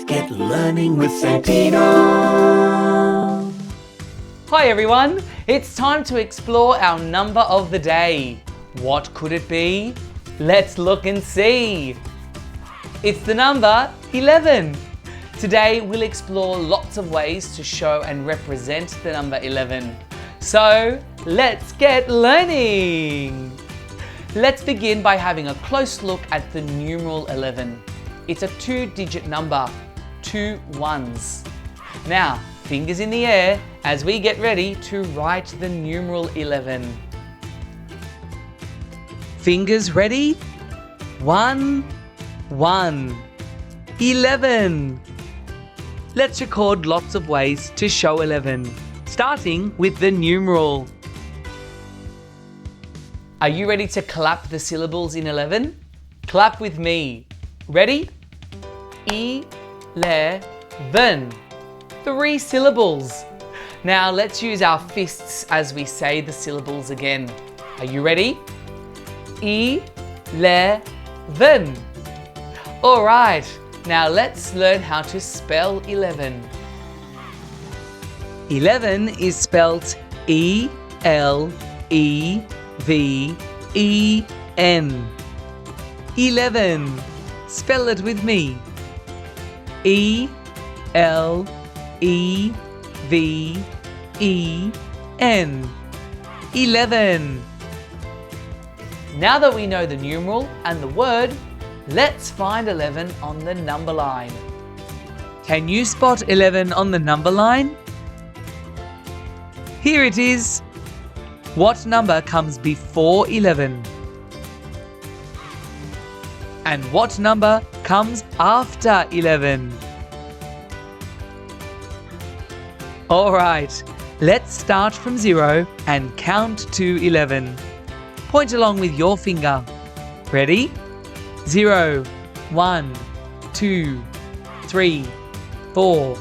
Let's get learning with Santino. Hi everyone, it's time to explore our number of the day. What could it be? Let's look and see. It's the number 11. Today we'll explore lots of ways to show and represent the number 11. So let's get learning. Let's begin by having a close look at the numeral 11. It's a 2-digit number, 2 ones. Now, fingers in the air as we get ready to write the numeral 11. Fingers ready? 1, 1. 11. Let's record lots of ways to show 11, starting with the numeral. Are you ready to clap the syllables in 11? Clap with me. Ready? E-le-ven. 3 syllables. Now let's use our fists as we say the syllables again. Are you ready? E-le-ven. All right, now let's learn how to spell 11. 11 is spelt E-L-E-V-E-N. 11. Spell it with me. E-L-E-V-E-N. 11. Now that we know the numeral and the word, let's find 11 on the number line. Can you spot 11 on the number line? Here it is. What number comes before 11? And what number comes after 11? All right, let's start from 0 and count to 11. Point along with your finger. Ready? 0, 1, 2, 3, 4,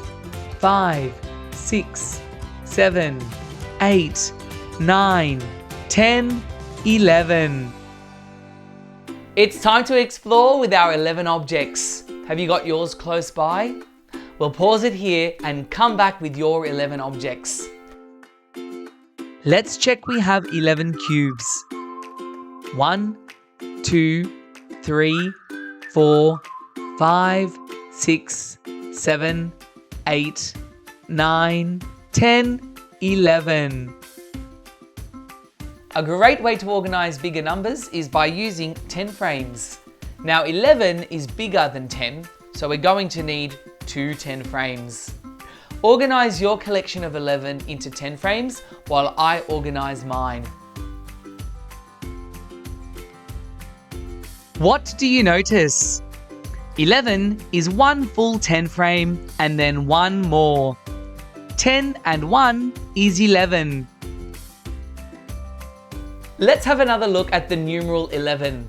5, 6, 7, 8, 9, 10, 11. It's time to explore with our 11 objects. Have you got yours close by? We'll pause it here and come back with your 11 objects. Let's check we have 11 cubes. 1, 2, 3, 4, 5, 6, 7, 8, 9, 10, 11. A great way to organize bigger numbers is by using 10 frames. Now 11 is bigger than 10, so we're going to need 2 10 frames. Organize your collection of 11 into 10 frames while I organize mine. What do you notice? 11 is one full 10 frame and then one more. 10 and 1 is 11. Let's have another look at the numeral 11.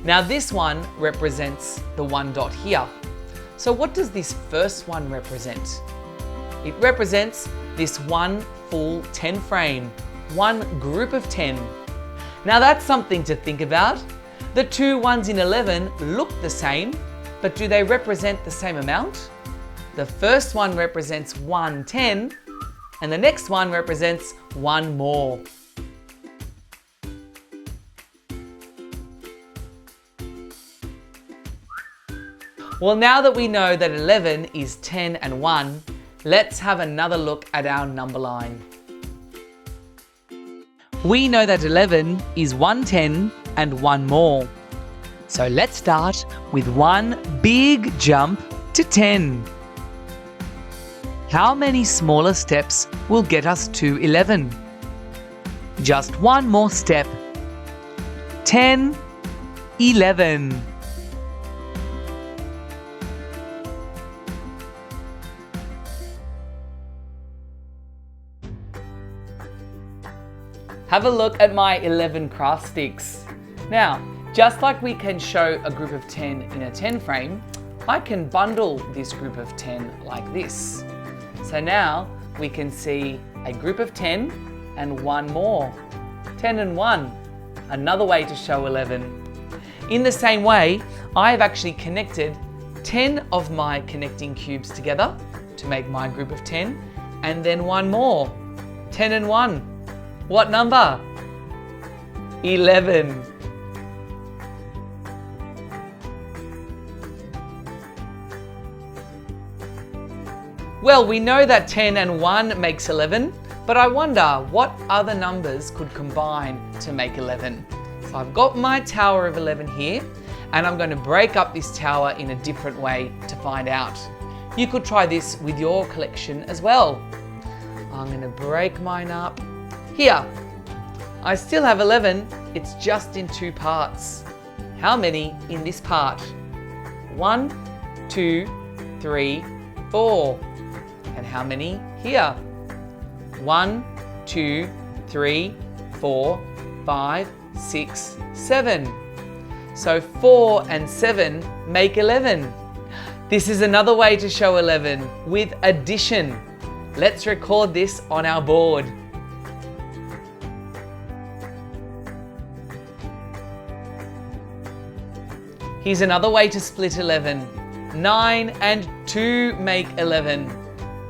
Now this one represents the 1 dot here. So what does this first one represent? It represents this one full 10 frame, one group of 10. Now that's something to think about. The 2 ones in 11 look the same, but do they represent the same amount? The first one represents 1 10, and the next one represents 1 more. Well, now that we know that 11 is 10 and 1, let's have another look at our number line. We know that 11 is 1 10 and 1 more. So let's start with one big jump to 10. How many smaller steps will get us to 11? Just one more step. 10, 11. Have a look at my 11 craft sticks. Now, just like we can show a group of 10 in a 10 frame, I can bundle this group of 10 like this. So now we can see a group of 10 and 1 more. 10 and 1, another way to show 11. In the same way, I've actually connected 10 of my connecting cubes together to make my group of 10, and then one more. 10 and 1. What number? 11. Well, we know that 10 and 1 makes 11, but I wonder what other numbers could combine to make 11. So I've got my tower of 11 here, and I'm going to break up this tower in a different way to find out. You could try this with your collection as well. I'm going to break mine up. Here, I still have 11, it's just in 2 parts. How many in this part? 1, 2, 3, 4. And how many here? 1, 2, 3, 4, 5, 6, 7. So 4 and 7 make 11. This is another way to show 11 with addition. Let's record this on our board. Here's another way to split 11. 9 and 2 make 11.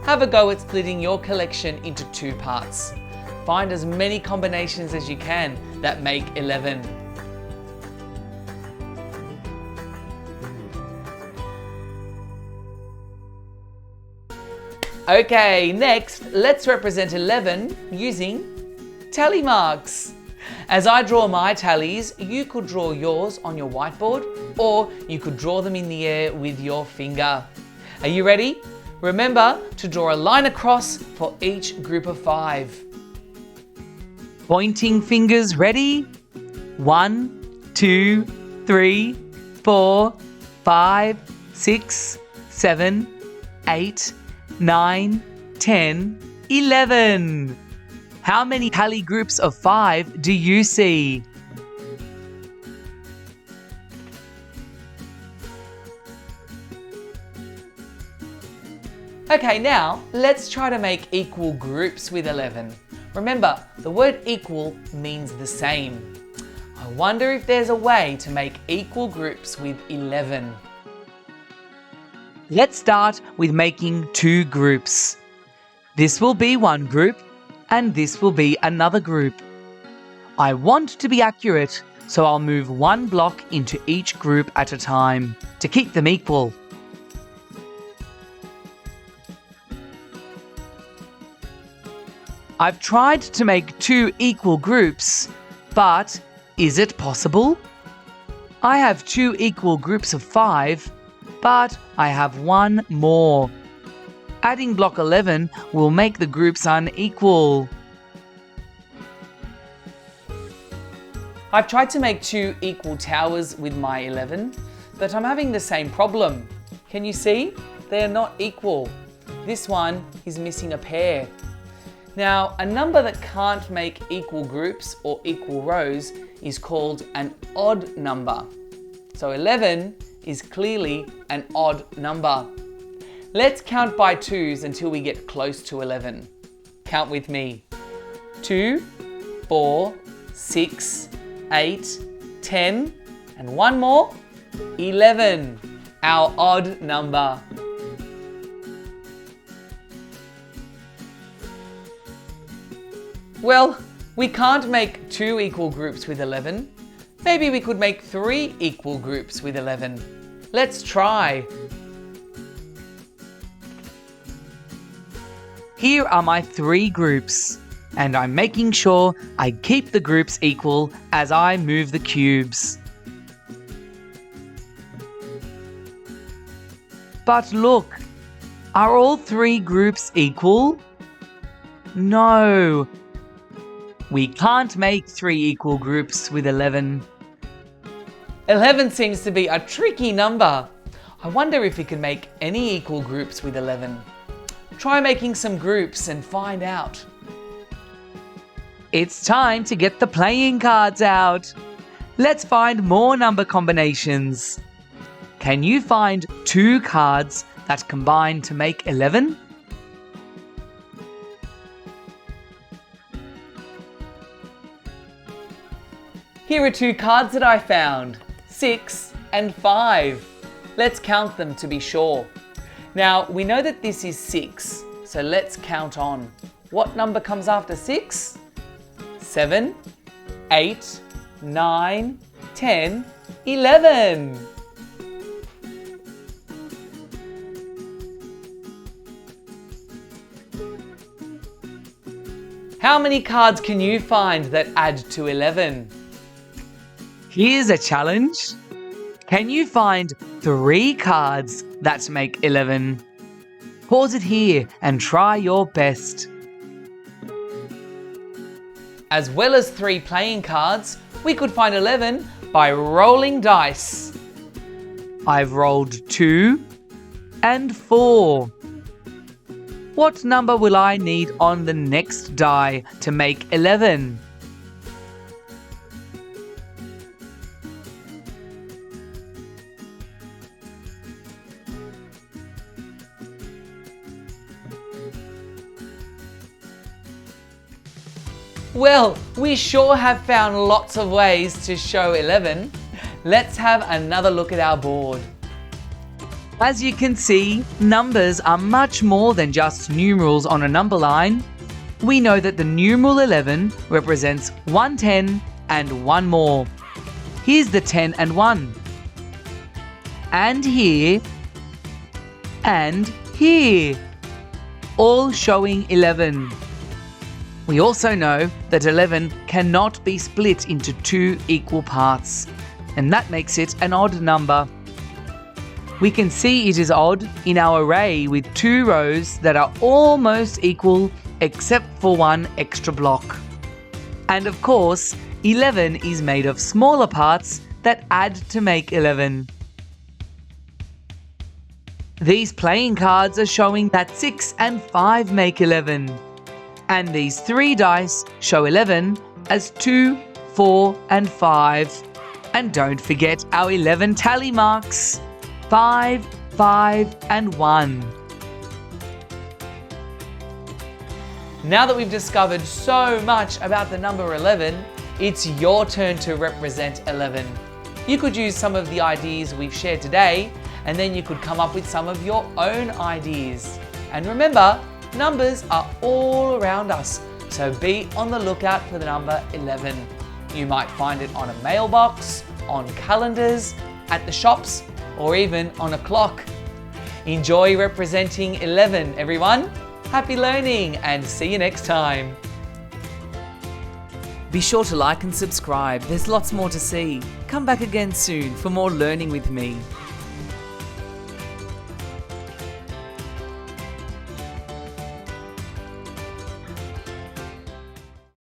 Have a go at splitting your collection into 2 parts. Find as many combinations as you can that make 11. Okay, next, let's represent 11 using tally marks. As I draw my tallies, you could draw yours on your whiteboard, or you could draw them in the air with your finger. Are you ready? Remember to draw a line across for each group of 5. Pointing fingers ready? 1, 2, 3, 4, 5, 6, 7, 8, 9, 10, 11. How many tally groups of 5 do you see? Okay, now let's try to make equal groups with 11. Remember, the word equal means the same. I wonder if there's a way to make equal groups with 11. Let's start with making 2 groups. This will be one group, and this will be another group. I want to be accurate, so I'll move one block into each group at a time to keep them equal. I've tried to make 2 equal groups, but is it possible? I have 2 equal groups of 5, but I have one more. Adding block 11 will make the groups unequal. I've tried to make 2 equal towers with my 11, but I'm having the same problem. Can you see? They are not equal. This one is missing a pair. Now, a number that can't make equal groups or equal rows is called an odd number. So 11 is clearly an odd number. Let's count by 2s until we get close to 11. Count with me. 2, 4, 6, 8, 10, and one more, 11, our odd number. Well, we can't make 2 equal groups with 11. Maybe we could make 3 equal groups with 11. Let's try. Here are my 3 groups, and I'm making sure I keep the groups equal as I move the cubes. But look, are all 3 groups equal? No. We can't make 3 equal groups with 11. 11 seems to be a tricky number. I wonder if we can make any equal groups with 11. Try making some groups and find out. It's time to get the playing cards out. Let's find more number combinations. Can you find 2 cards that combine to make 11? Here are 2 cards that I found, 6 and 5. Let's count them to be sure. Now, we know that this is 6, so let's count on. What number comes after 6? 7, 8, 9, 10, 11. How many cards can you find that add to 11? Here's a challenge. Can you find 3 cards that make 11? Pause it here and try your best. As well as 3 playing cards, we could find 11 by rolling dice. I've rolled 2 and 4. What number will I need on the next die to make 11? Well, we sure have found lots of ways to show 11. Let's have another look at our board. As you can see, numbers are much more than just numerals on a number line. We know that the numeral 11 represents 1 10 and 1 more. Here's the 10 and 1. And here. And here. All showing 11. We also know that 11 cannot be split into 2 equal parts, and that makes it an odd number. We can see it is odd in our array with 2 rows that are almost equal except for 1 extra block. And of course, 11 is made of smaller parts that add to make 11. These playing cards are showing that 6 and 5 make 11. And these 3 dice show 11 as 2, 4 and 5. And don't forget our 11 tally marks. 5, 5 and 1. Now that we've discovered so much about the number 11, it's your turn to represent 11. You could use some of the ideas we've shared today, and then you could come up with some of your own ideas. And remember, numbers are all around us, so be on the lookout for the number 11. You might find it on a mailbox, on calendars, at the shops, or even on a clock. Enjoy representing 11, everyone. Happy learning and see you next time. Be sure to like and subscribe. There's lots more to see. Come back again soon for more learning with me.